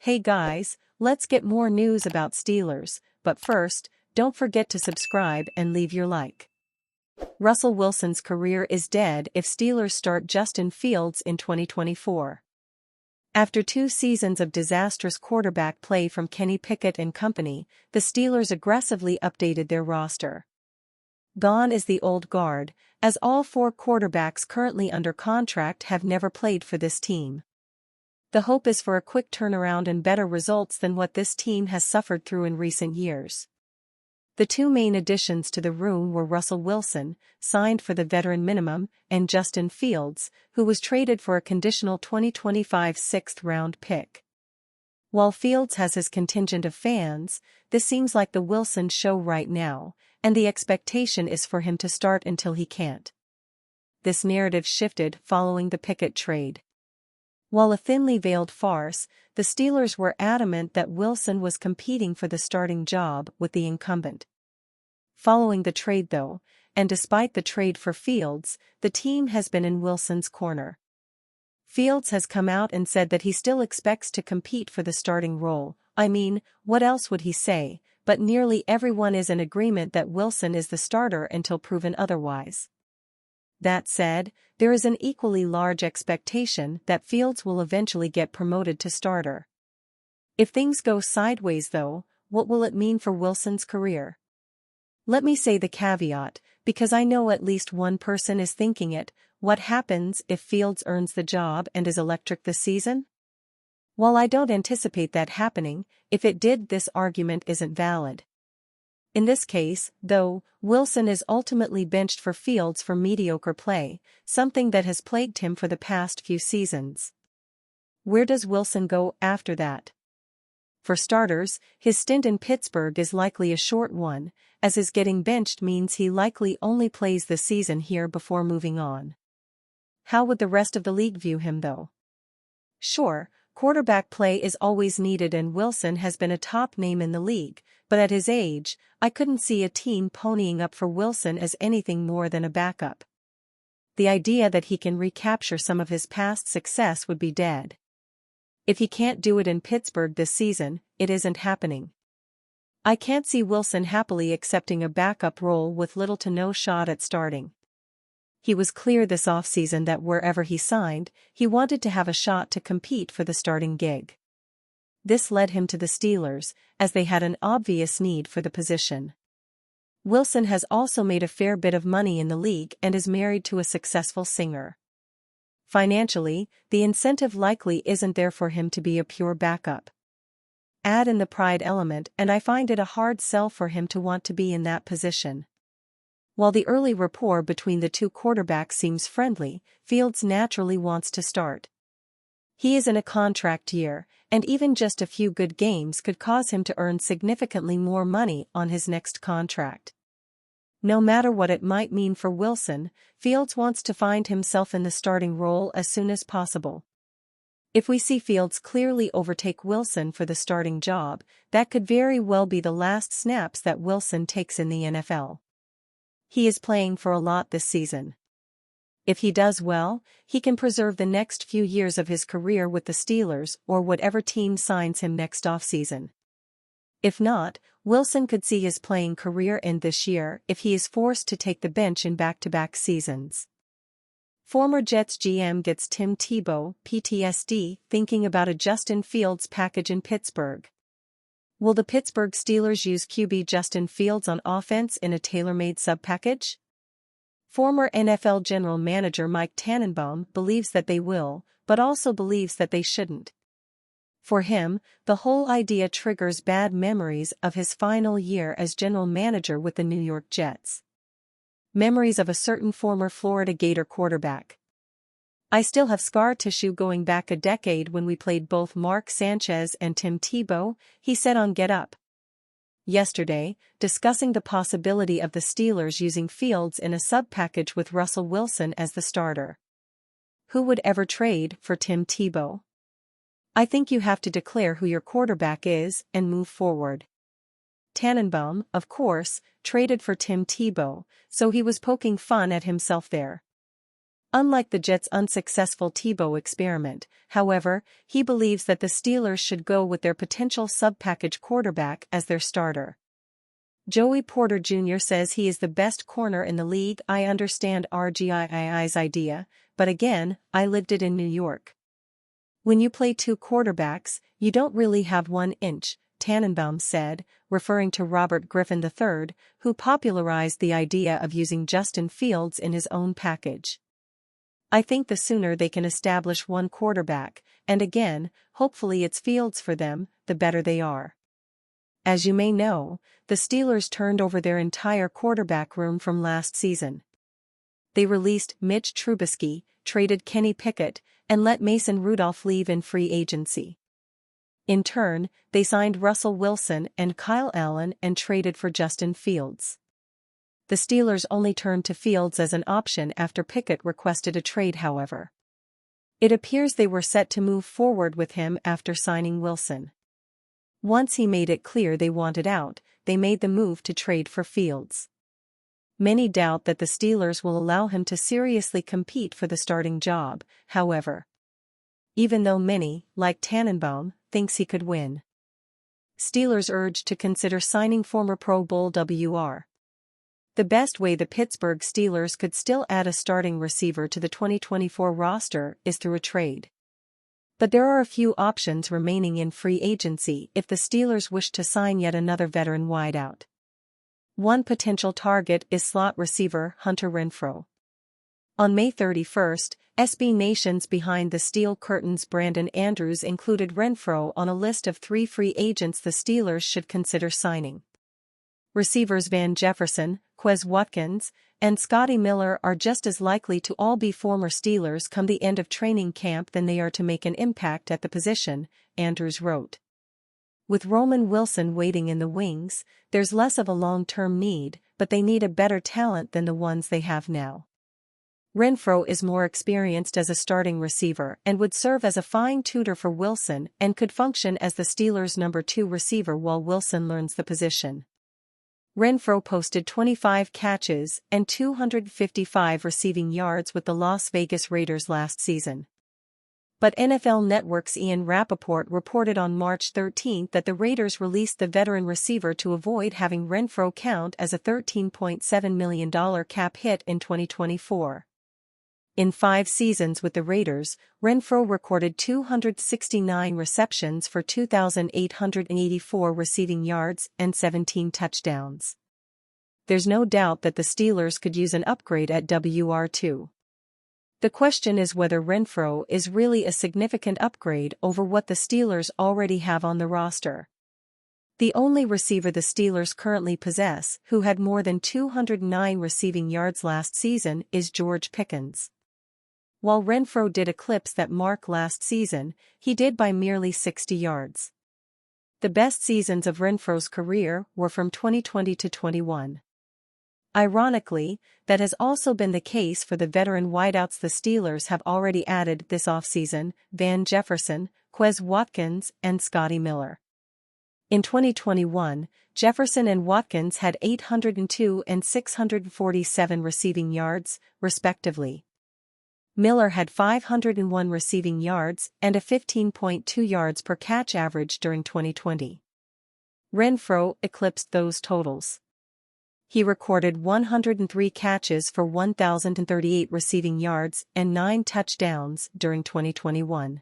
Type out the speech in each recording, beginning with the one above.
Hey guys, let's get more news about Steelers, but first, don't forget to subscribe and leave your like. Russell Wilson's career is dead if Steelers start Justin Fields in 2024. After 2 seasons of disastrous quarterback play from Kenny Pickett and company, the Steelers aggressively updated their roster. Gone is the old guard, as all 4 quarterbacks currently under contract have never played for this team. The hope is for a quick turnaround and better results than what this team has suffered through in recent years. The 2 main additions to the room were Russell Wilson, signed for the veteran minimum, and Justin Fields, who was traded for a conditional 2025 6th-round pick. While Fields has his contingent of fans, this seems like the Wilson show right now, and the expectation is for him to start until he can't. This narrative shifted following the Pickett trade. While a thinly veiled farce, the Steelers were adamant that Wilson was competing for the starting job with the incumbent. Following the trade though, and despite the trade for Fields, the team has been in Wilson's corner. Fields has come out and said that he still expects to compete for the starting role. I mean, what else would he say? But nearly everyone is in agreement that Wilson is the starter until proven otherwise. That said, there is an equally large expectation that Fields will eventually get promoted to starter. If things go sideways though, what will it mean for Wilson's career? Let me say the caveat, because I know at least one person is thinking it: what happens if Fields earns the job and is electric this season? While I don't anticipate that happening, if it did, this argument isn't valid. In this case, though, Wilson is ultimately benched for Fields for mediocre play, something that has plagued him for the past few seasons. Where does Wilson go after that? For starters, his stint in Pittsburgh is likely a short one, as his getting benched means he likely only plays the season here before moving on. How would the rest of the league view him though? Sure, quarterback play is always needed and Wilson has been a top name in the league, but at his age, I couldn't see a team ponying up for Wilson as anything more than a backup. The idea that he can recapture some of his past success would be dead. If he can't do it in Pittsburgh this season, it isn't happening. I can't see Wilson happily accepting a backup role with little to no shot at starting. He was clear this offseason that wherever he signed, he wanted to have a shot to compete for the starting gig. This led him to the Steelers, as they had an obvious need for the position. Wilson has also made a fair bit of money in the league and is married to a successful singer. Financially, the incentive likely isn't there for him to be a pure backup. Add in the pride element and I find it a hard sell for him to want to be in that position. While the early rapport between the 2 quarterbacks seems friendly, Fields naturally wants to start. He is in a contract year, and even just a few good games could cause him to earn significantly more money on his next contract. No matter what it might mean for Wilson, Fields wants to find himself in the starting role as soon as possible. If we see Fields clearly overtake Wilson for the starting job, that could very well be the last snaps that Wilson takes in the NFL. He is playing for a lot this season. If he does well, he can preserve the next few years of his career with the Steelers or whatever team signs him next offseason. If not, Wilson could see his playing career end this year if he is forced to take the bench in back-to-back seasons. Former Jets GM gets Tim Tebow PTSD thinking about a Justin Fields package in Pittsburgh. Will the Pittsburgh Steelers use QB Justin Fields on offense in a tailor-made sub-package? Former NFL General Manager Mike Tannenbaum believes that they will, but also believes that they shouldn't. For him, the whole idea triggers bad memories of his final year as general manager with the New York Jets. Memories of a certain former Florida Gator quarterback. I still have scar tissue going back a decade when we played both Mark Sanchez and Tim Tebow, he said on Get Up yesterday, discussing the possibility of the Steelers using Fields in a sub-package with Russell Wilson as the starter. Who would ever trade for Tim Tebow? I think you have to declare who your quarterback is and move forward. Tannenbaum, of course, traded for Tim Tebow, so he was poking fun at himself there. Unlike the Jets' unsuccessful Tebow experiment, however, he believes that the Steelers should go with their potential sub-package quarterback as their starter. Joey Porter Jr. says he is the best corner in the league. I understand RGII's idea, but again, I lived it in New York. When you play two quarterbacks, you don't really have 1 inch, Tannenbaum said, referring to Robert Griffin III, who popularized the idea of using Justin Fields in his own package. I think the sooner they can establish one quarterback, and again, hopefully it's Fields for them, the better they are. As you may know, the Steelers turned over their entire quarterback room from last season. They released Mitch Trubisky, traded Kenny Pickett, and let Mason Rudolph leave in free agency. In turn, they signed Russell Wilson and Kyle Allen and traded for Justin Fields. The Steelers only turned to Fields as an option after Pickett requested a trade, however. It appears they were set to move forward with him after signing Wilson. Once he made it clear they wanted out, they made the move to trade for Fields. Many doubt that the Steelers will allow him to seriously compete for the starting job, however. Even though many, like Tannenbaum, thinks he could win. Steelers urged to consider signing former Pro Bowl Wr. The best way the Pittsburgh Steelers could still add a starting receiver to the 2024 roster is through a trade. But there are a few options remaining in free agency if the Steelers wish to sign yet another veteran wideout. One potential target is slot receiver Hunter Renfrow. On May 31st, SB Nation's Behind the Steel Curtain's Brandon Andrews included Renfrow on a list of 3 free agents the Steelers should consider signing. Receivers Van Jefferson, Quez Watkins, and Scotty Miller are just as likely to all be former Steelers come the end of training camp than they are to make an impact at the position, Andrews wrote. With Roman Wilson waiting in the wings, there's less of a long-term need, but they need a better talent than the ones they have now. Renfrow is more experienced as a starting receiver and would serve as a fine tutor for Wilson and could function as the Steelers' number 2 receiver while Wilson learns the position. Renfrow posted 25 catches and 255 receiving yards with the Las Vegas Raiders last season. But NFL Network's Ian Rappaport reported on March 13 that the Raiders released the veteran receiver to avoid having Renfrow count as a $13.7 million cap hit in 2024. In 5 seasons with the Raiders, Renfrow recorded 269 receptions for 2,884 receiving yards and 17 touchdowns. There's no doubt that the Steelers could use an upgrade at WR2. The question is whether Renfrow is really a significant upgrade over what the Steelers already have on the roster. The only receiver the Steelers currently possess who had more than 209 receiving yards last season is George Pickens. While Renfrow did eclipse that mark last season, he did by merely 60 yards. The best seasons of Renfrow's career were from 2020 to 21. Ironically, that has also been the case for the veteran wideouts the Steelers have already added this offseason, Van Jefferson, Quez Watkins, and Scotty Miller. In 2021, Jefferson and Watkins had 802 and 647 receiving yards, respectively. Miller had 501 receiving yards and a 15.2 yards per catch average during 2020. Renfrow eclipsed those totals. He recorded 103 catches for 1,038 receiving yards and 9 touchdowns during 2021.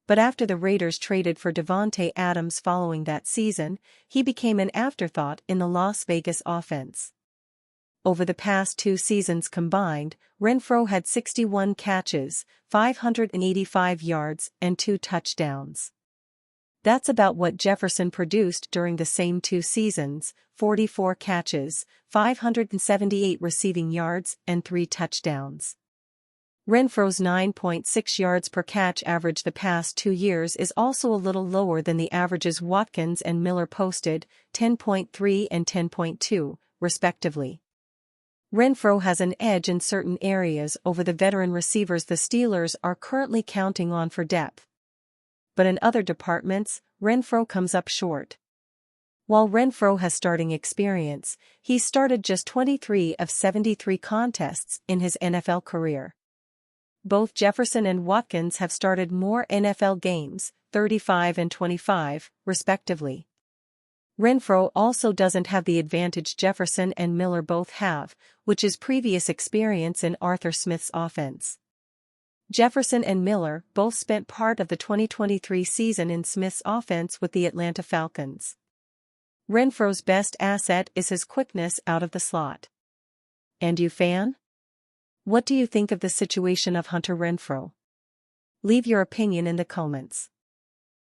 But after the Raiders traded for Davante Adams following that season, he became an afterthought in the Las Vegas offense. Over the past 2 seasons combined, Renfrow had 61 catches, 585 yards, and 2 touchdowns. That's about what Jefferson produced during the same 2 seasons, 44 catches, 578 receiving yards, and 3 touchdowns. Renfrow's 9.6 yards per catch average the past 2 years is also a little lower than the averages Watkins and Miller posted, 10.3 and 10.2, respectively. Renfrow has an edge in certain areas over the veteran receivers the Steelers are currently counting on for depth. But in other departments, Renfrow comes up short. While Renfrow has starting experience, he's started just 23 of 73 contests in his NFL career. Both Jefferson and Watkins have started more NFL games, 35 and 25, respectively. Renfrow also doesn't have the advantage Jefferson and Miller both have, which is previous experience in Arthur Smith's offense. Jefferson and Miller both spent part of the 2023 season in Smith's offense with the Atlanta Falcons. Renfrow's best asset is his quickness out of the slot. And you, fan? What do you think of the situation of Hunter Renfrow? Leave your opinion in the comments.